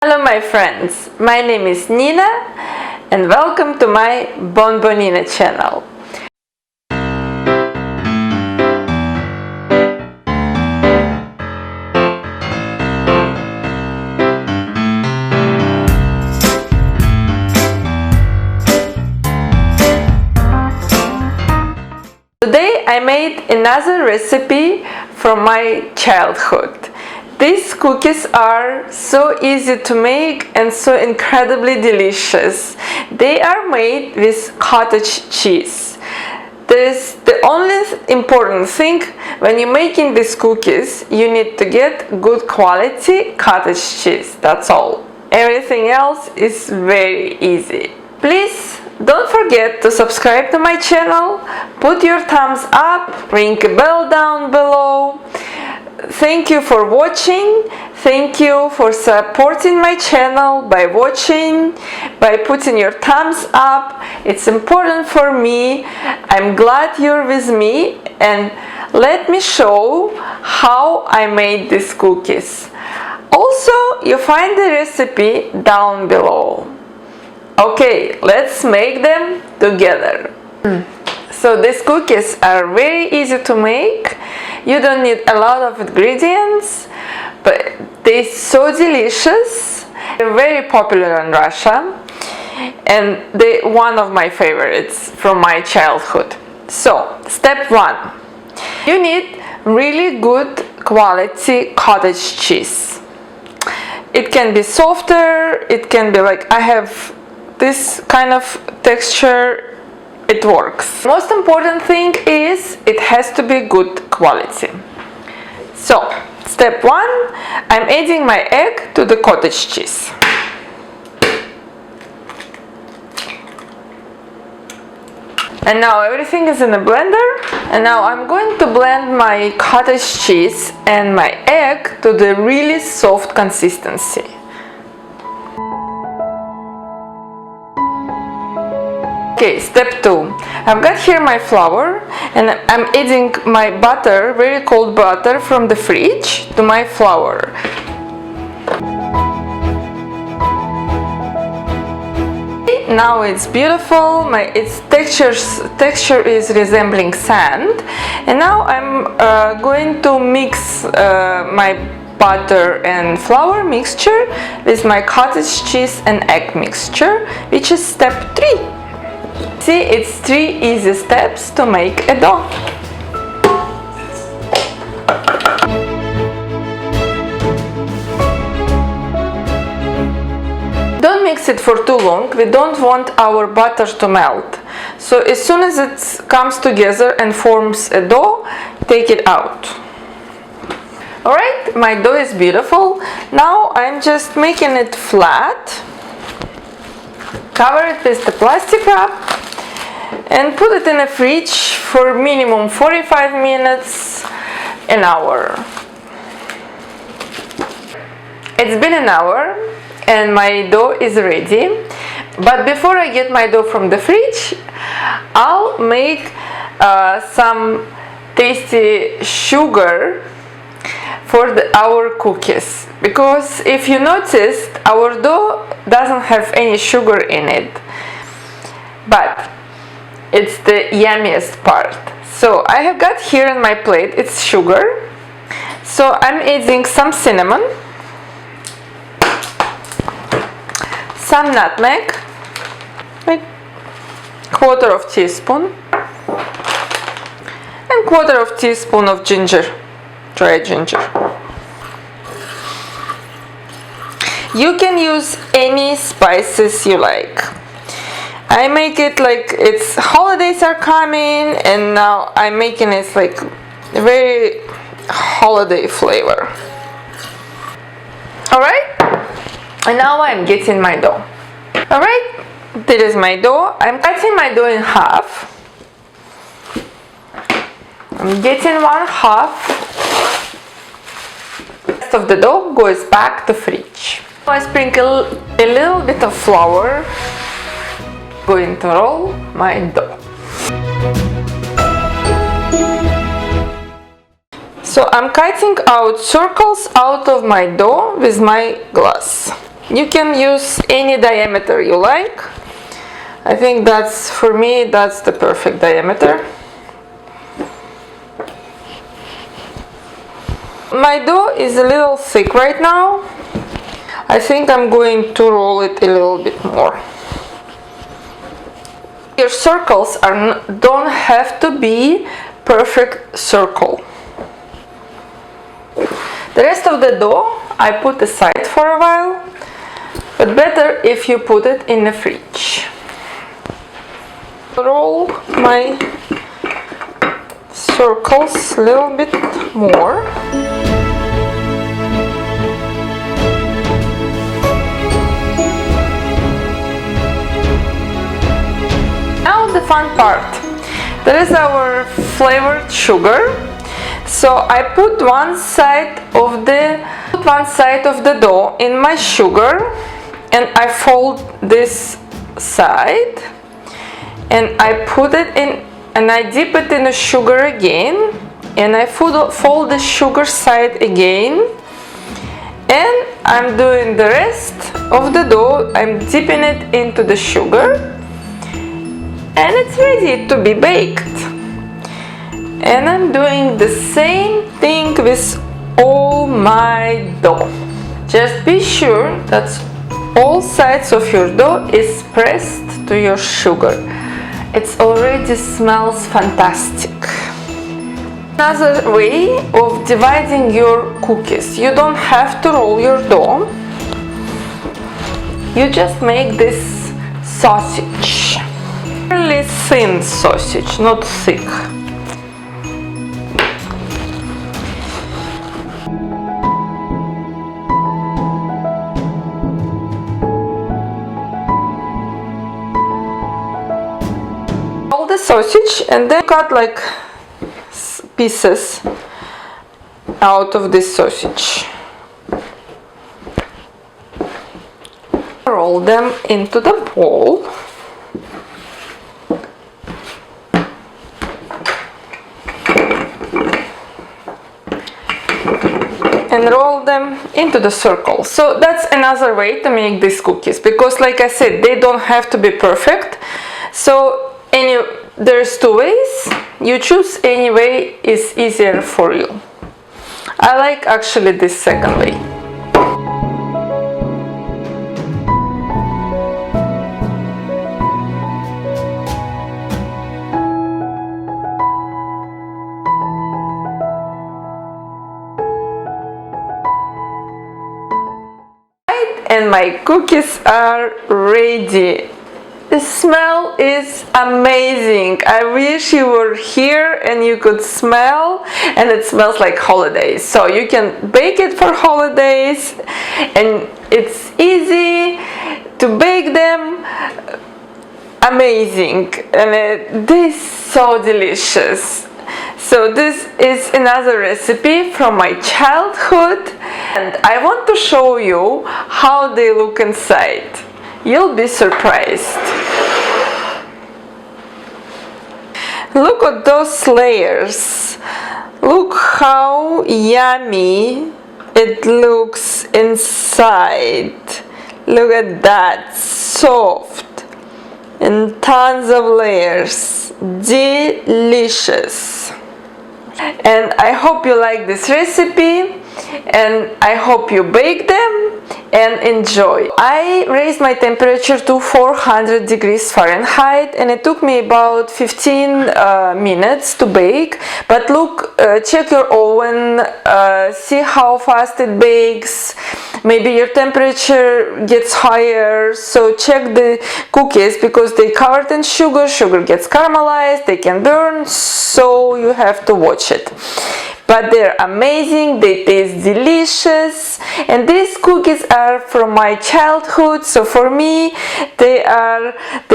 Hello my friends, my name is Nina and welcome to my Bonbonina channel. Today I made another recipe from my childhood. These cookies are so easy to make and so incredibly delicious. They are made with cottage cheese. This is the only important thing when you're making these cookies. You need to get good quality cottage cheese. That's all. Everything else is very easy. Please don't forget to subscribe to my channel, put your thumbs up, ring a bell down below. Thank you for watching. Thank you for supporting my channel by watching, by putting your thumbs up. It's important for me. I'm glad you're with me, and let me show how I made these cookies. Also, you find the recipe down below. Okay, let's make them together. So these cookies are very easy to make. You don't need a lot of ingredients, but they're so delicious. They're very popular in Russia and they're one of my favorites from my childhood. So, step 1. You need really good quality cottage cheese. It can be softer, it can be like I have this kind of texture. It works. Most important thing is it has to be good quality. So, step 1, I'm adding my egg to the cottage cheese. And now everything is in a blender. And now I'm going to blend my cottage cheese and my egg to the really soft consistency. Okay, step 2. I've got here my flour and I'm adding my butter, very cold butter from the fridge to my flour. Now it's beautiful, its texture is resembling sand, and now I'm going to mix my butter and flour mixture with my cottage cheese and egg mixture, which is step 3. See, it's 3 easy steps to make a dough. Don't mix it for too long. We don't want our butter to melt. So as soon as it comes together and forms a dough, take it out. Alright, my dough is beautiful. Now I'm just making it flat. Cover it with the plastic wrap and put it in the fridge for minimum 45 minutes, an hour. It's been an hour and my dough is ready. But before I get my dough from the fridge, I'll make some tasty sugar for our cookies. Because if you noticed, our dough doesn't have any sugar in it. But it's the yummiest part. So I have got here on my plate, it's sugar. So I'm adding some cinnamon, some nutmeg, like 1/4 teaspoon, and 1/4 teaspoon of ginger, dried ginger. You can use any spices you like. I make it like it's holidays are coming, and now I'm making it like a very holiday flavor. Alright, and now I'm getting my dough. Alright, this is my dough. I'm cutting my dough in half. I'm getting 1/2. The rest of the dough goes back to fridge. I sprinkle a little bit of flour. Going to roll my dough. So I'm cutting out circles out of my dough with my glass. You can use any diameter you like. I think for me, that's the perfect diameter. My dough is a little thick right now. I think I'm going to roll it a little bit more. Your circles don't have to be perfect circle. The rest of the dough I put aside for a while, but better if you put it in the fridge. Roll my circles a little bit more. Now the fun part. There is our flavored sugar. So I put one side of the dough in my sugar, and I fold this side, and I put it in, and I dip it in the sugar again, and I fold the sugar side again, and I'm doing the rest of the dough. I'm dipping it into the sugar, and it's ready to be baked. And I'm doing the same thing with all my dough. Just be sure that all sides of your dough is pressed to your sugar. It already smells fantastic. Another way of dividing your cookies. You don't have to roll your dough. You just make this sausage. Really thin sausage, not thick. The sausage, and then cut like pieces out of this sausage. Roll them into the bowl. And roll them into the circle. So that's another way to make these cookies, because like I said, they don't have to be perfect. So there's two ways. You choose any way is easier for you. I like actually this second way. And my cookies are ready. The smell is amazing. I wish you were here and you could smell, and it smells like holidays. So you can bake it for holidays, and it's easy to bake them. Amazing, and this is so delicious. So this is another recipe from my childhood, and I want to show you how they look inside. You'll be surprised. Look at those layers. Look how yummy it looks inside. Look at that, soft and tons of layers. Delicious. And I hope you like this recipe, and I hope you bake them and enjoy. I raised my temperature to 400 degrees Fahrenheit, and it took me about 15 minutes to bake. But look, check your oven, see how fast it bakes. Maybe your temperature gets higher, so check the cookies, because they covered in sugar. Sugar gets caramelized, they can burn, so you have to watch it. But they're amazing, they taste delicious, and these cookies are from my childhood. So for me, they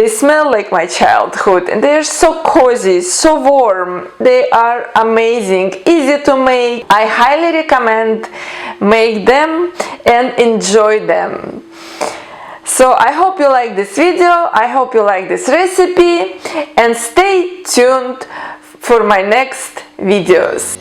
smell like my childhood, and they're so cozy, so warm. They are amazing, easy to make. I highly recommend make them and enjoy them. So I hope you like this video, I hope you like this recipe, and stay tuned for my next videos.